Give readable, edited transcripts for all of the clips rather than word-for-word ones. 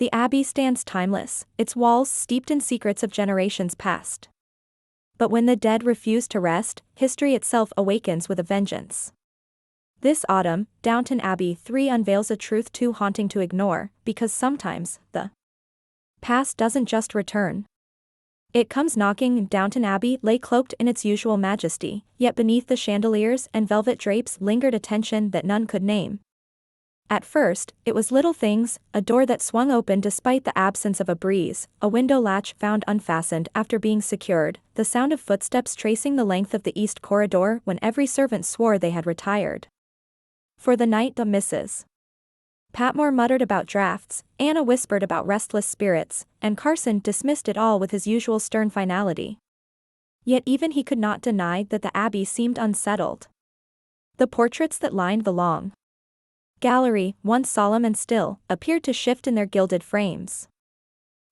The abbey stands timeless, its walls steeped in secrets of generations past. But when the dead refuse to rest, history itself awakens with a vengeance. This autumn, Downton Abbey 3 unveils a truth too haunting to ignore, because sometimes, the past doesn't just return. It comes knocking. Downton Abbey lay cloaked in its usual majesty, yet beneath the chandeliers and velvet drapes lingered a tension that none could name. At first, it was little things, a door that swung open despite the absence of a breeze, a window latch found unfastened after being secured, the sound of footsteps tracing the length of the east corridor when every servant swore they had retired for the night. The Mrs. Patmore muttered about drafts, Anna whispered about restless spirits, and Carson dismissed it all with his usual stern finality. Yet even he could not deny that the abbey seemed unsettled. The portraits that lined the long gallery, once solemn and still, appeared to shift in their gilded frames.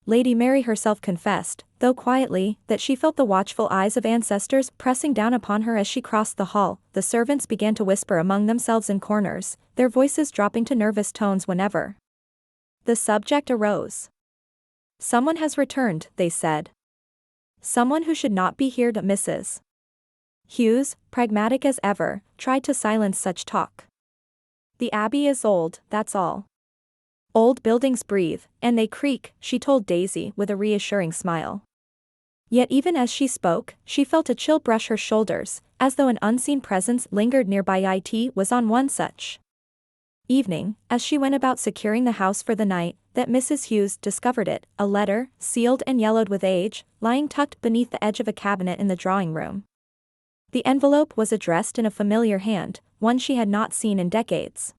Lady Mary herself confessed, though quietly, that she felt the watchful eyes of ancestors pressing down upon her as she crossed the hall. The servants began to whisper among themselves in corners, their voices dropping to nervous tones whenever the subject arose. "Someone has returned," they said. "Someone who should not be here." Mrs. Hughes, pragmatic as ever, tried to silence such talk. "The abbey is old, that's all. Old buildings breathe, and they creak," she told Daisy with a reassuring smile. Yet even as she spoke, she felt a chill brush her shoulders, as though an unseen presence lingered nearby. It was on one such evening, as she went about securing the house for the night, that Mrs. Hughes discovered it, a letter, sealed and yellowed with age, lying tucked beneath the edge of a cabinet in the drawing room. The envelope was addressed in a familiar hand, one she had not seen in decades.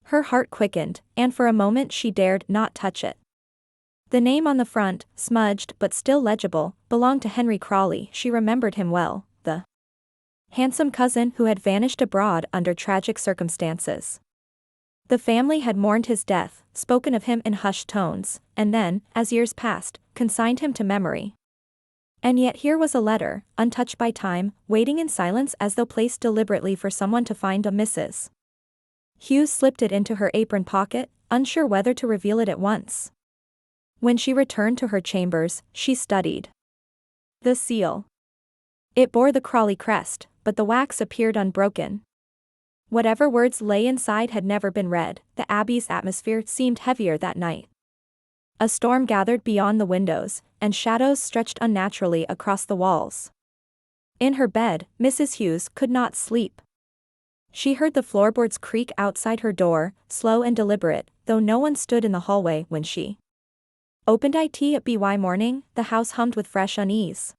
Her heart quickened, and for a moment she dared not touch it. The name on the front, smudged but still legible, belonged to Henry Crawley. She remembered him well, the handsome cousin who had vanished abroad under tragic circumstances. The family had mourned his death, spoken of him in hushed tones, and then, as years passed, consigned him to memory. And yet here was a letter, untouched by time, waiting in silence as though placed deliberately for someone to find. Mrs. Hughes slipped it into her apron pocket, unsure whether to reveal it at once. When she returned to her chambers, she studied the seal. It bore the Crawley crest, but the wax appeared unbroken. Whatever words lay inside had never been read. The abbey's atmosphere seemed heavier that night. A storm gathered beyond the windows, and shadows stretched unnaturally across the walls. In her bed, Mrs. Hughes could not sleep. She heard the floorboards creak outside her door, slow and deliberate, though no one stood in the hallway when she opened it at by morning. The house hummed with fresh unease.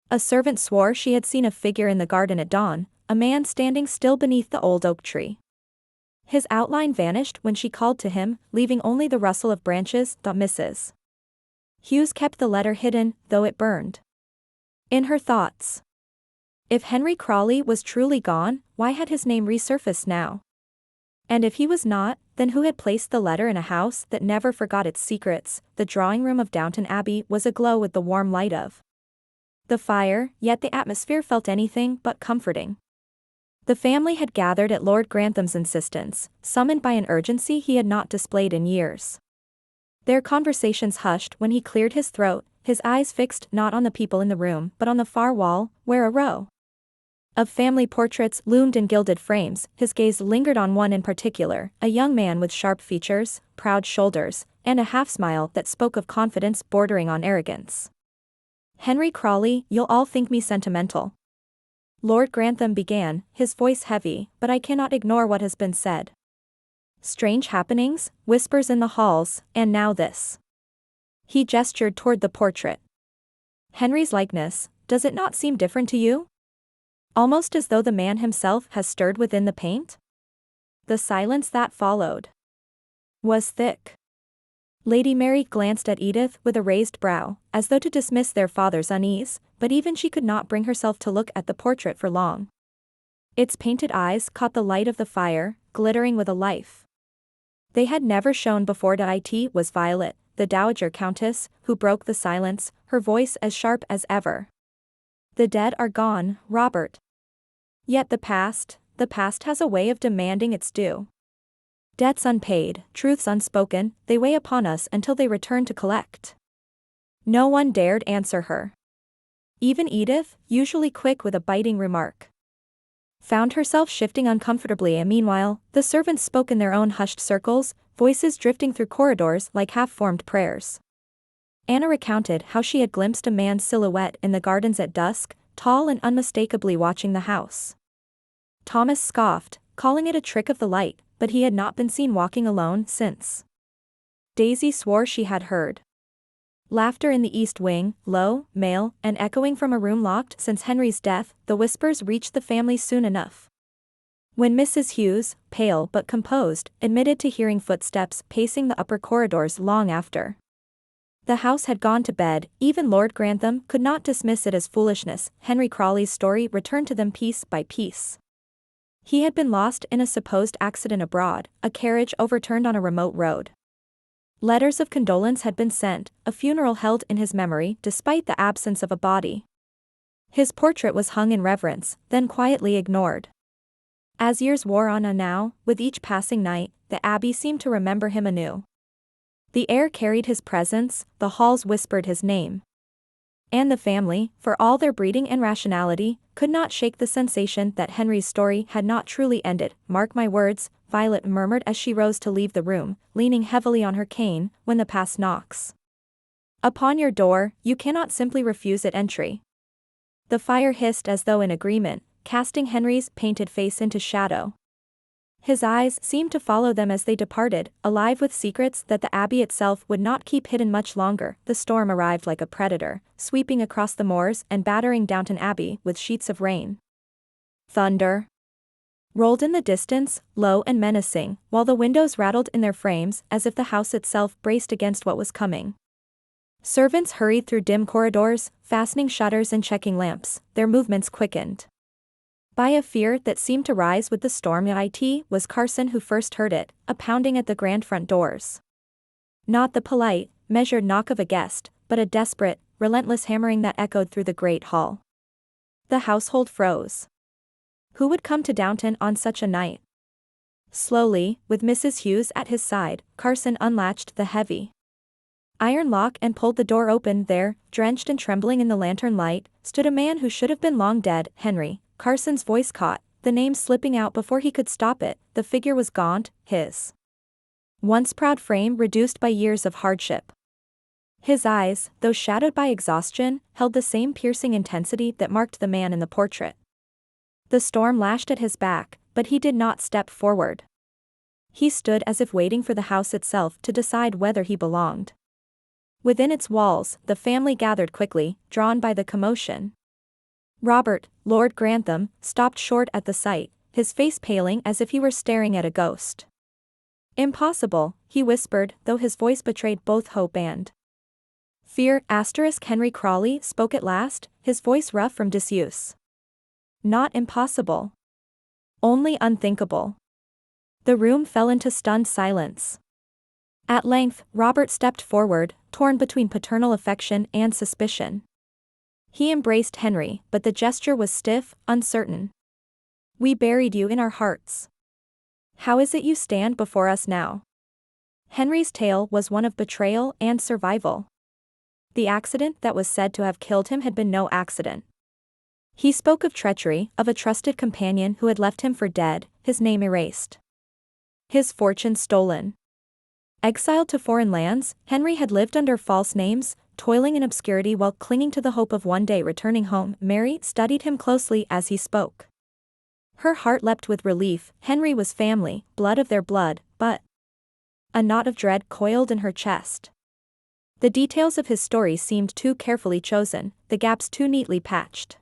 A servant swore she had seen a figure in the garden at dawn, a man standing still beneath the old oak tree. His outline vanished when she called to him, leaving only the rustle of branches. Mrs. Hughes kept the letter hidden, though it burned in her thoughts. If Henry Crawley was truly gone, why had his name resurfaced now? And if he was not, then who had placed the letter in a house that never forgot its secrets? The drawing room of Downton Abbey was aglow with the warm light of the fire, yet the atmosphere felt anything but comforting. The family had gathered at Lord Grantham's insistence, summoned by an urgency he had not displayed in years. Their conversations hushed when he cleared his throat, his eyes fixed not on the people in the room but on the far wall, where a row of family portraits loomed in gilded frames. His gaze lingered on one in particular, a young man with sharp features, proud shoulders, and a half-smile that spoke of confidence bordering on arrogance. "Henry Crawley, you'll all think me sentimental," Lord Grantham began, his voice heavy, "but I cannot ignore what has been said. Strange happenings, whispers in the halls, and now this." He gestured toward the portrait. "Henry's likeness, does it not seem different to you? Almost as though the man himself has stirred within the paint?" The silence that followed was thick. Lady Mary glanced at Edith with a raised brow, as though to dismiss their father's unease, but even she could not bring herself to look at the portrait for long. Its painted eyes caught the light of the fire, glittering with a life they had never shown before. It was Violet, the Dowager Countess, who broke the silence, her voice as sharp as ever. "The dead are gone, Robert. Yet the past has a way of demanding its due. Debts unpaid, truths unspoken, they weigh upon us until they return to collect. No one dared answer her. Even Edith, usually quick with a biting remark, found herself shifting uncomfortably, and meanwhile, the servants spoke in their own hushed circles, voices drifting through corridors like half-formed prayers. Anna recounted how she had glimpsed a man's silhouette in the gardens at dusk, tall and unmistakably watching the house. Thomas scoffed, calling it a trick of the light, but he had not been seen walking alone since. Daisy swore she had heard laughter in the east wing, low, male, and echoing from a room locked since Henry's death. The whispers reached the family soon enough. When Mrs. Hughes, pale but composed, admitted to hearing footsteps pacing the upper corridors long after the house had gone to bed, even Lord Grantham could not dismiss it as foolishness. Henry Crawley's story returned to them piece by piece. He had been lost in a supposed accident abroad, a carriage overturned on a remote road. Letters of condolence had been sent, a funeral held in his memory despite the absence of a body. His portrait was hung in reverence, then quietly ignored. As years wore on and now, with each passing night, the Abbey seemed to remember him anew. The air carried his presence, the halls whispered his name. And the family, for all their breeding and rationality, could not shake the sensation that Henry's story had not truly ended. "Mark my words," Violet murmured as she rose to leave the room, leaning heavily on her cane. "When the past knocks upon your door, you cannot simply refuse it entry." The fire hissed as though in agreement, casting Henry's painted face into shadow. His eyes seemed to follow them as they departed, alive with secrets that the Abbey itself would not keep hidden much longer. The storm arrived like a predator, sweeping across the moors and battering Downton Abbey with sheets of rain. Thunder rolled in the distance, low and menacing, while the windows rattled in their frames as if the house itself braced against what was coming. Servants hurried through dim corridors, fastening shutters and checking lamps, their movements quickened by a fear that seemed to rise with the storm. It was Carson who first heard it, a pounding at the grand front doors. Not the polite, measured knock of a guest, but a desperate, relentless hammering that echoed through the great hall. The household froze. Who would come to Downton on such a night? Slowly, with Mrs. Hughes at his side, Carson unlatched the heavy iron lock and pulled the door open. There, drenched and trembling in the lantern light, stood a man who should have been long dead. "Henry." Carson's voice caught, the name slipping out before he could stop it. The figure was gaunt, his once proud frame reduced by years of hardship. His eyes, though shadowed by exhaustion, held the same piercing intensity that marked the man in the portrait. The storm lashed at his back, but he did not step forward. He stood as if waiting for the house itself to decide whether he belonged. Within its walls, the family gathered quickly, drawn by the commotion. Robert, Lord Grantham, stopped short at the sight, his face paling as if he were staring at a ghost. "Impossible," he whispered, though his voice betrayed both hope and fear. Henry Crawley spoke at last, his voice rough from disuse. "Not impossible. Only unthinkable." The room fell into stunned silence. At length, Robert stepped forward, torn between paternal affection and suspicion. He embraced Henry, but the gesture was stiff, uncertain. "We buried you in our hearts. How is it you stand before us now?" Henry's tale was one of betrayal and survival. The accident that was said to have killed him had been no accident. He spoke of treachery, of a trusted companion who had left him for dead, his name erased, his fortune stolen. Exiled to foreign lands, Henry had lived under false names, toiling in obscurity while clinging to the hope of one day returning home. Mary studied him closely as he spoke. Her heart leapt with relief. Henry was family, blood of their blood, but a knot of dread coiled in her chest. The details of his story seemed too carefully chosen, the gaps too neatly patched.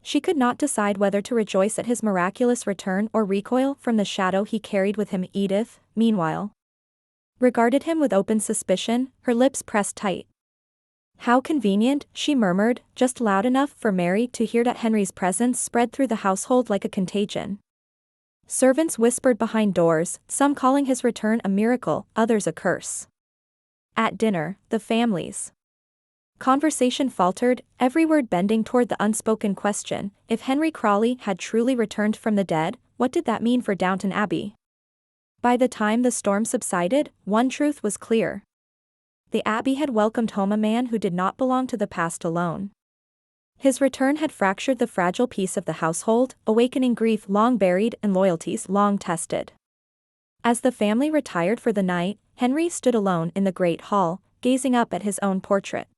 She could not decide whether to rejoice at his miraculous return or recoil from the shadow he carried with him. Edith, meanwhile, regarded him with open suspicion, her lips pressed tight. "How convenient," she murmured, just loud enough for Mary to hear that Henry's presence spread through the household like a contagion. Servants whispered behind doors, some calling his return a miracle, others a curse. At dinner, the family's conversation faltered, every word bending toward the unspoken question: if Henry Crawley had truly returned from the dead, what did that mean for Downton Abbey? By the time the storm subsided, one truth was clear. The Abbey had welcomed home a man who did not belong to the past alone. His return had fractured the fragile peace of the household, awakening grief long buried and loyalties long tested. As the family retired for the night, Henry stood alone in the great hall, gazing up at his own portrait.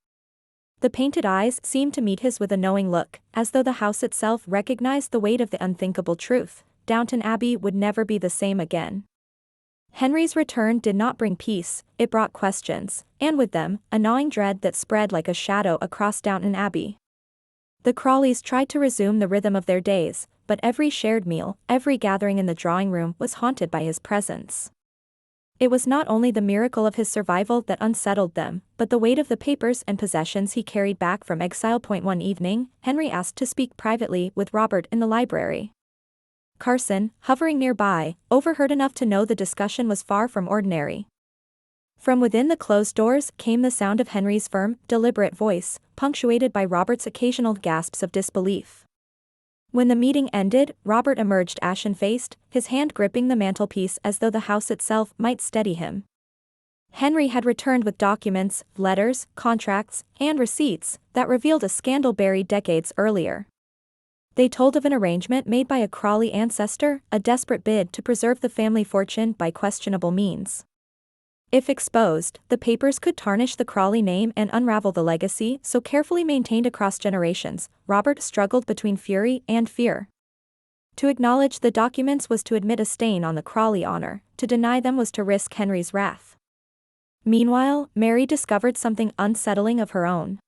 The painted eyes seemed to meet his with a knowing look, as though the house itself recognized the weight of the unthinkable truth: Downton Abbey would never be the same again. Henry's return did not bring peace, it brought questions, and with them, a gnawing dread that spread like a shadow across Downton Abbey. The Crawleys tried to resume the rhythm of their days, but every shared meal, every gathering in the drawing room was haunted by his presence. It was not only the miracle of his survival that unsettled them, but the weight of the papers and possessions he carried back from exile. One evening, Henry asked to speak privately with Robert in the library. Carson, hovering nearby, overheard enough to know the discussion was far from ordinary. From within the closed doors came the sound of Henry's firm, deliberate voice, punctuated by Robert's occasional gasps of disbelief. When the meeting ended, Robert emerged ashen-faced, his hand gripping the mantelpiece as though the house itself might steady him. Henry had returned with documents, letters, contracts, and receipts that revealed a scandal buried decades earlier. They told of an arrangement made by a Crawley ancestor, a desperate bid to preserve the family fortune by questionable means. If exposed, the papers could tarnish the Crawley name and unravel the legacy so carefully maintained across generations. Robert struggled between fury and fear. To acknowledge the documents was to admit a stain on the Crawley honor, to deny them was to risk Henry's wrath. Meanwhile, Mary discovered something unsettling of her own.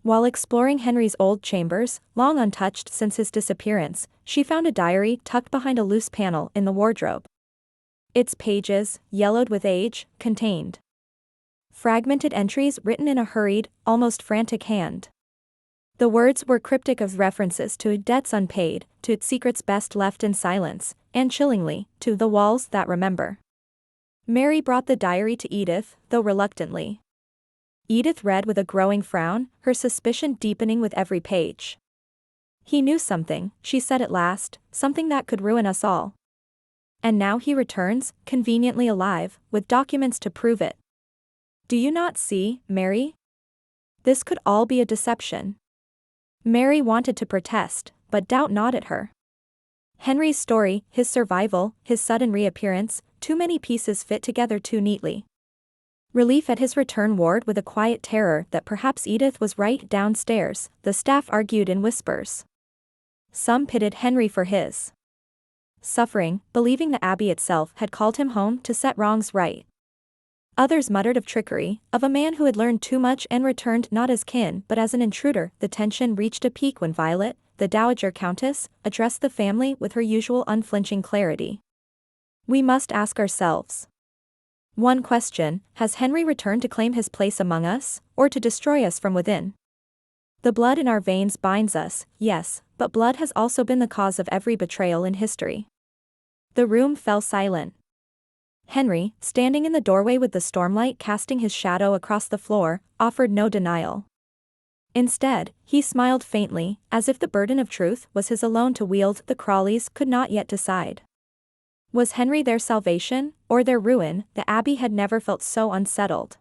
While exploring Henry's old chambers, long untouched since his disappearance, she found a diary tucked behind a loose panel in the wardrobe. Its pages, yellowed with age, contained fragmented entries written in a hurried, almost frantic hand. The words were cryptic of references to debts unpaid, to secrets best left in silence, and chillingly, to the walls that remember. Mary brought the diary to Edith, though reluctantly. Edith read with a growing frown, her suspicion deepening with every page. "He knew something," she said at last, "something that could ruin us all. And now he returns, conveniently alive, with documents to prove it. Do you not see, Mary? This could all be a deception." Mary wanted to protest, but doubt gnawed at her. Henry's story, his survival, his sudden reappearance, too many pieces fit together too neatly. Relief at his return warred with a quiet terror that perhaps Edith was right. Downstairs, the staff argued in whispers. Some pitied Henry for his suffering, believing the Abbey itself had called him home to set wrongs right. Others muttered of trickery, of a man who had learned too much and returned not as kin but as an intruder. The tension reached a peak when Violet, the Dowager Countess, addressed the family with her usual unflinching clarity. "We must ask ourselves one question: has Henry returned to claim his place among us, or to destroy us from within? The blood in our veins binds us, yes, but blood has also been the cause of every betrayal in history." The room fell silent. Henry, standing in the doorway with the stormlight casting his shadow across the floor, offered no denial. Instead, he smiled faintly, as if the burden of truth was his alone to wield. The Crawleys could not yet decide. Was Henry their salvation, or their ruin? The Abbey had never felt so unsettled.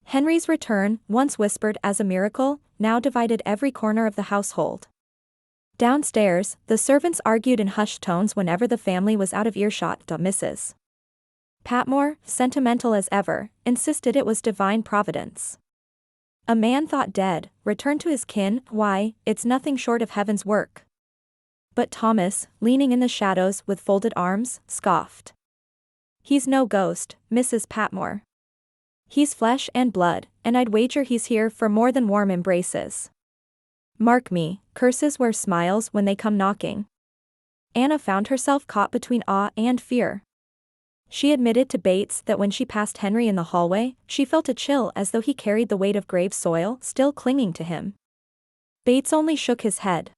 Henry's return, once whispered as a miracle, now divided every corner of the household. Downstairs, the servants argued in hushed tones whenever the family was out of earshot. Mrs. Patmore, sentimental as ever, insisted it was divine providence. A man thought dead, returned to his kin, why, it's nothing short of heaven's work. But Thomas, leaning in the shadows with folded arms, scoffed. "He's no ghost, Mrs. Patmore. He's flesh and blood, and I'd wager he's here for more than warm embraces. Mark me, curses wear smiles when they come knocking." Anna found herself caught between awe and fear. She admitted to Bates that when she passed Henry in the hallway, she felt a chill as though he carried the weight of grave soil still clinging to him. Bates only shook his head.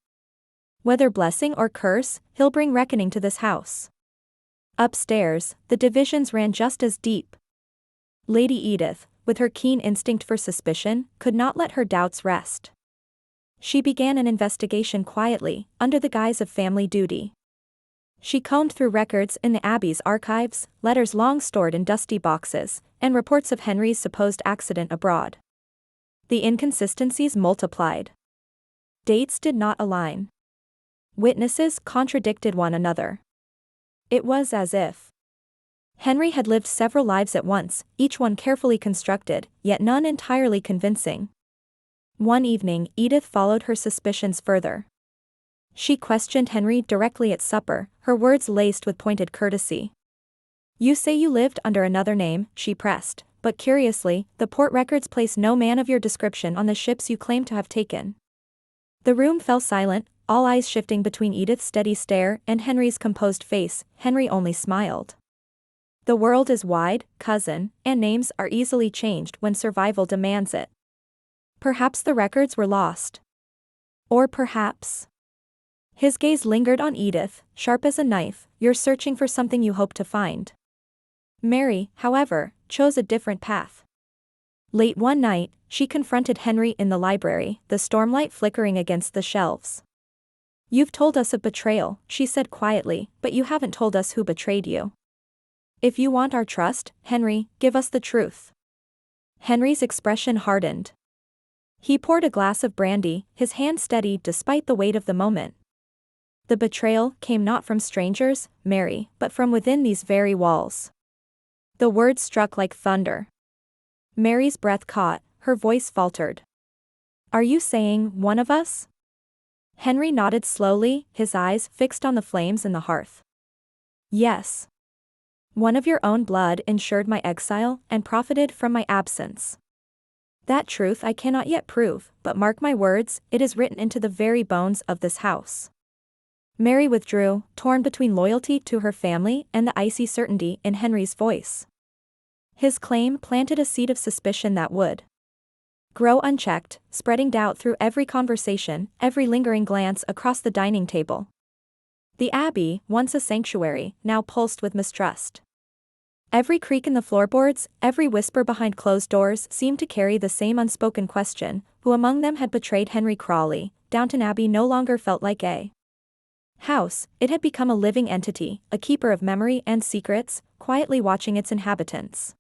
"Whether blessing or curse, he'll bring reckoning to this house." Upstairs, the divisions ran just as deep. Lady Edith, with her keen instinct for suspicion, could not let her doubts rest. She began an investigation quietly, under the guise of family duty. She combed through records in the Abbey's archives, letters long stored in dusty boxes, and reports of Henry's supposed accident abroad. The inconsistencies multiplied. Dates did not align. Witnesses contradicted one another. It was as if Henry had lived several lives at once, each one carefully constructed, yet none entirely convincing. One evening, Edith followed her suspicions further. She questioned Henry directly at supper, her words laced with pointed courtesy. "You say you lived under another name," she pressed, "but curiously, the port records place no man of your description on the ships you claim to have taken." The room fell silent, all eyes shifting between Edith's steady stare and Henry's composed face. Henry only smiled. "The world is wide, cousin, and names are easily changed when survival demands it. Perhaps the records were lost. Or perhaps..." His gaze lingered on Edith, sharp as a knife. "You're searching for something you hope to find." Mary, however, chose a different path. Late one night, she confronted Henry in the library, the stormlight flickering against the shelves. "You've told us of betrayal," she said quietly, "but you haven't told us who betrayed you. If you want our trust, Henry, give us the truth." Henry's expression hardened. He poured a glass of brandy, his hand steady despite the weight of the moment. "The betrayal came not from strangers, Mary, but from within these very walls." The words struck like thunder. Mary's breath caught, her voice faltered. "Are you saying, one of us?" Henry nodded slowly, his eyes fixed on the flames in the hearth. "Yes. One of your own blood ensured my exile and profited from my absence. That truth I cannot yet prove, but mark my words, it is written into the very bones of this house." Mary withdrew, torn between loyalty to her family and the icy certainty in Henry's voice. His claim planted a seed of suspicion that would grow unchecked, spreading doubt through every conversation, every lingering glance across the dining table. The Abbey, once a sanctuary, now pulsed with mistrust. Every creak in the floorboards, every whisper behind closed doors seemed to carry the same unspoken question: who among them had betrayed Henry Crawley? Downton Abbey no longer felt like a house, it had become a living entity, a keeper of memory and secrets, quietly watching its inhabitants.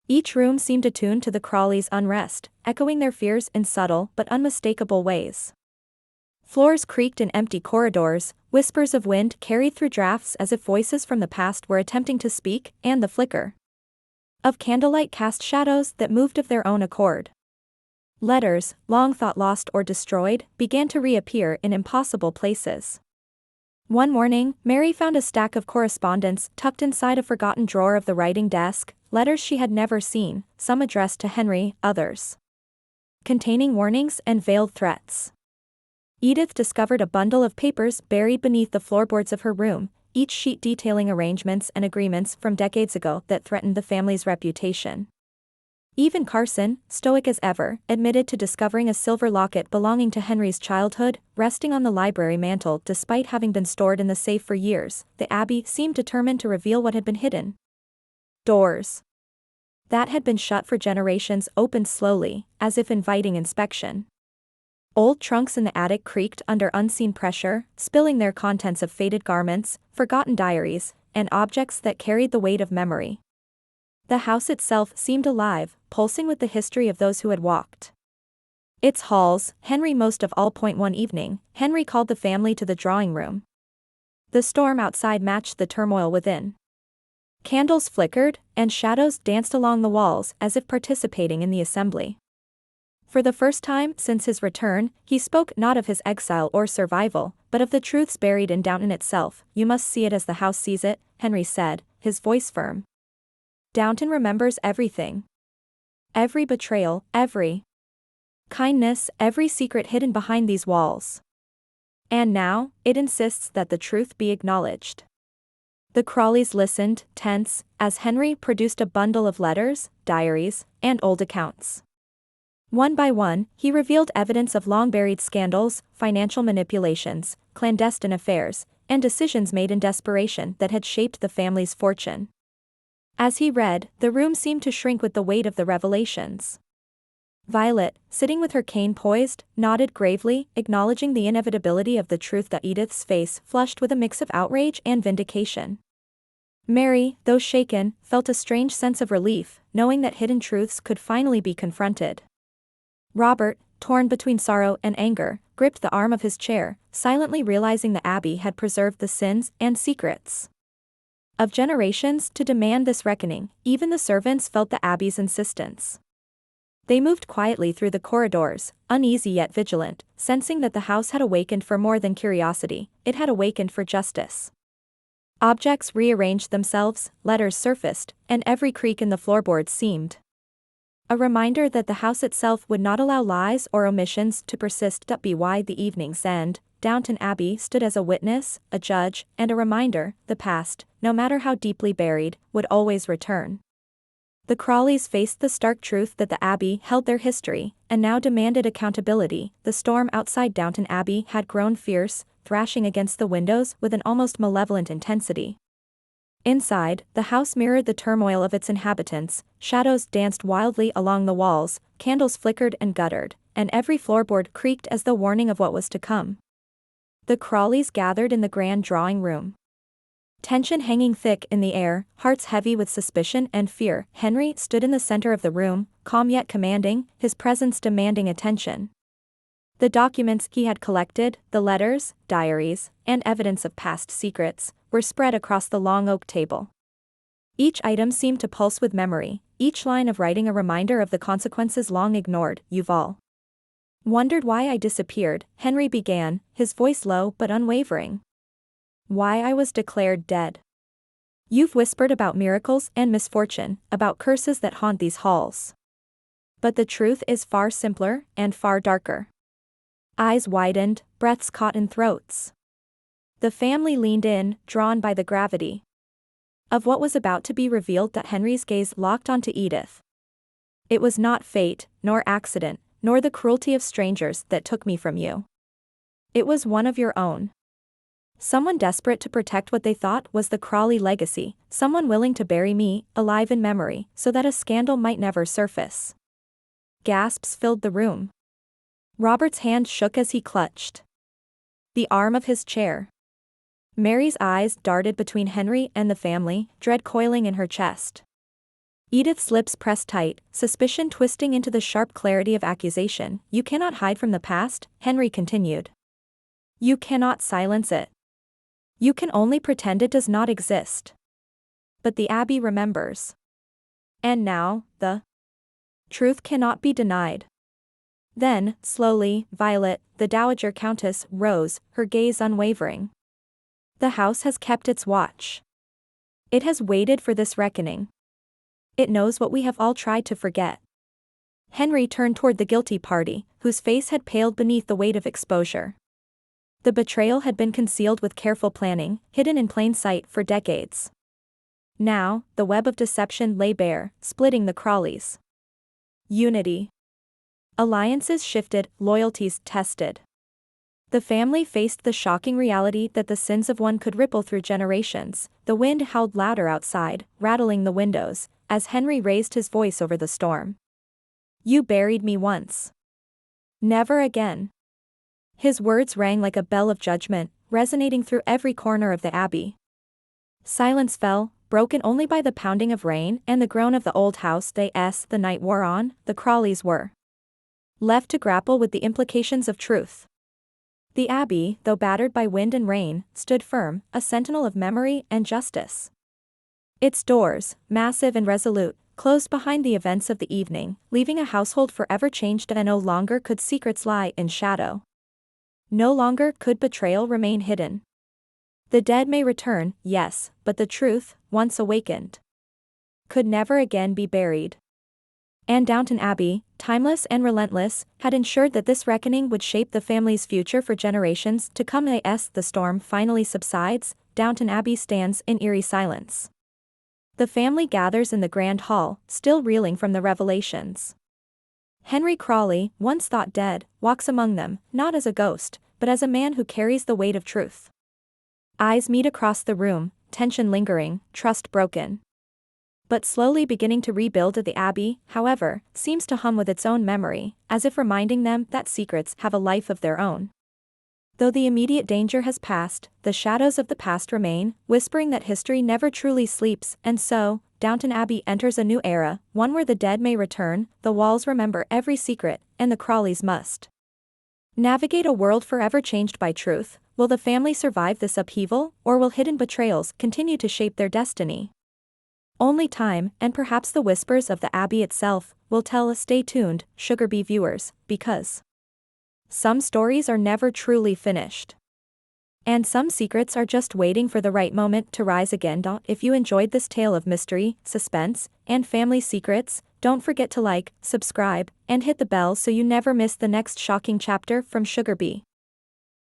Each room seemed attuned to the Crawleys' unrest, echoing their fears in subtle but unmistakable ways. Floors creaked in empty corridors, whispers of wind carried through drafts as if voices from the past were attempting to speak, and the flicker of candlelight cast shadows that moved of their own accord. Letters, long thought lost or destroyed, began to reappear in impossible places. One morning, Mary found a stack of correspondence tucked inside a forgotten drawer of the writing desk, letters she had never seen, some addressed to Henry, others containing warnings and veiled threats. Edith discovered a bundle of papers buried beneath the floorboards of her room, each sheet detailing arrangements and agreements from decades ago that threatened the family's reputation. Even Carson, stoic as ever, admitted to discovering a silver locket belonging to Henry's childhood, resting on the library mantel despite having been stored in the safe for years. The Abbey seemed determined to reveal what had been hidden. Doors that had been shut for generations opened slowly, as if inviting inspection. Old trunks in the attic creaked under unseen pressure, spilling their contents of faded garments, forgotten diaries, and objects that carried the weight of memory. The house itself seemed alive, pulsing with the history of those who had walked its halls. Henry most of all. One evening, Henry called the family to the drawing room. The storm outside matched the turmoil within. Candles flickered, and shadows danced along the walls as if participating in the assembly. For the first time since his return, he spoke not of his exile or survival, but of the truths buried in Downton itself. "You must see it as the house sees it," Henry said, his voice firm. "Downton remembers everything. Every betrayal, every kindness, every secret hidden behind these walls. And now, it insists that the truth be acknowledged." The Crawleys listened, tense, as Henry produced a bundle of letters, diaries, and old accounts. One by one, he revealed evidence of long-buried scandals, financial manipulations, clandestine affairs, and decisions made in desperation that had shaped the family's fortune. As he read, the room seemed to shrink with the weight of the revelations. Violet, sitting with her cane poised, nodded gravely, acknowledging the inevitability of the truth that Edith's face flushed with a mix of outrage and vindication. Mary, though shaken, felt a strange sense of relief, knowing that hidden truths could finally be confronted. Robert, torn between sorrow and anger, gripped the arm of his chair, silently realizing the Abbey had preserved the sins and secrets of generations to demand this reckoning. Even the servants felt the Abbey's insistence. They moved quietly through the corridors, uneasy yet vigilant, sensing that the house had awakened for more than curiosity, it had awakened for justice. Objects rearranged themselves, letters surfaced, and every creak in the floorboards seemed a reminder that the house itself would not allow lies or omissions to persist. By the evening's end, Downton Abbey stood as a witness, a judge, and a reminder: the past, no matter how deeply buried, would always return. The Crawleys faced the stark truth that the Abbey held their history, and now demanded accountability. The storm outside Downton Abbey had grown fierce, thrashing against the windows with an almost malevolent intensity. Inside, the house mirrored the turmoil of its inhabitants, shadows danced wildly along the walls, candles flickered and guttered, and every floorboard creaked as the warning of what was to come. The Crawleys gathered in the grand drawing room. Tension hanging thick in the air, hearts heavy with suspicion and fear. Henry stood in the center of the room, calm yet commanding, his presence demanding attention. The documents he had collected, the letters, diaries, and evidence of past secrets, were spread across the long oak table. Each item seemed to pulse with memory, each line of writing a reminder of the consequences long ignored. "You've all wondered why I disappeared," Henry began, his voice low but unwavering. "Why I was declared dead. You've whispered about miracles and misfortune, about curses that haunt these halls. But the truth is far simpler, and far darker." Eyes widened, breaths caught in throats. The family leaned in, drawn by the gravity of what was about to be revealed. That Henry's gaze locked onto Edith. "It was not fate, nor accident, nor the cruelty of strangers that took me from you. It was one of your own. Someone desperate to protect what they thought was the Crawley legacy, someone willing to bury me, alive in memory, so that a scandal might never surface." Gasps filled the room. Robert's hand shook as he clutched the arm of his chair. Mary's eyes darted between Henry and the family, dread coiling in her chest. Edith's lips pressed tight, suspicion twisting into the sharp clarity of accusation. "You cannot hide from the past," Henry continued. "You cannot silence it. You can only pretend it does not exist. But the Abbey remembers. And now, the truth cannot be denied." Then, slowly, Violet, the Dowager Countess, rose, her gaze unwavering. "The house has kept its watch. It has waited for this reckoning. It knows what we have all tried to forget." Henry turned toward the guilty party, whose face had paled beneath the weight of exposure. The betrayal had been concealed with careful planning, hidden in plain sight for decades. Now, the web of deception lay bare, splitting the Crawleys. Unity. Alliances shifted, loyalties tested. The family faced the shocking reality that the sins of one could ripple through generations. The wind howled louder outside, rattling the windows, as Henry raised his voice over the storm. "You buried me once. Never again." His words rang like a bell of judgment, resonating through every corner of the Abbey. Silence fell, broken only by the pounding of rain and the groan of the old house. As the night wore on, the Crawleys were left to grapple with the implications of truth. The Abbey, though battered by wind and rain, stood firm, a sentinel of memory and justice. Its doors, massive and resolute, closed behind the events of the evening, leaving a household forever changed. And no longer could secrets lie in shadow. No longer could betrayal remain hidden. The dead may return, yes, but the truth, once awakened, could never again be buried. And Downton Abbey, timeless and relentless, had ensured that this reckoning would shape the family's future for generations to come. As the storm finally subsides, Downton Abbey stands in eerie silence. The family gathers in the grand hall, still reeling from the revelations. Henry Crawley, once thought dead, walks among them, not as a ghost, but as a man who carries the weight of truth. Eyes meet across the room, tension lingering, trust broken. but slowly beginning to rebuild the Abbey, however, seems to hum with its own memory, as if reminding them that secrets have a life of their own. Though the immediate danger has passed, the shadows of the past remain, whispering that history never truly sleeps, and so, Downton Abbey enters a new era, one where the dead may return, the walls remember every secret, and the Crawleys must navigate a world forever changed by truth. Will the family survive this upheaval, or will hidden betrayals continue to shape their destiny? Only time, and perhaps the whispers of the Abbey itself, will tell us. Stay tuned, Sugar Bee viewers, because some stories are never truly finished. And some secrets are just waiting for the right moment to rise again. If you enjoyed this tale of mystery, suspense, and family secrets, don't forget to like, subscribe, and hit the bell so you never miss the next shocking chapter from Sugar Bee.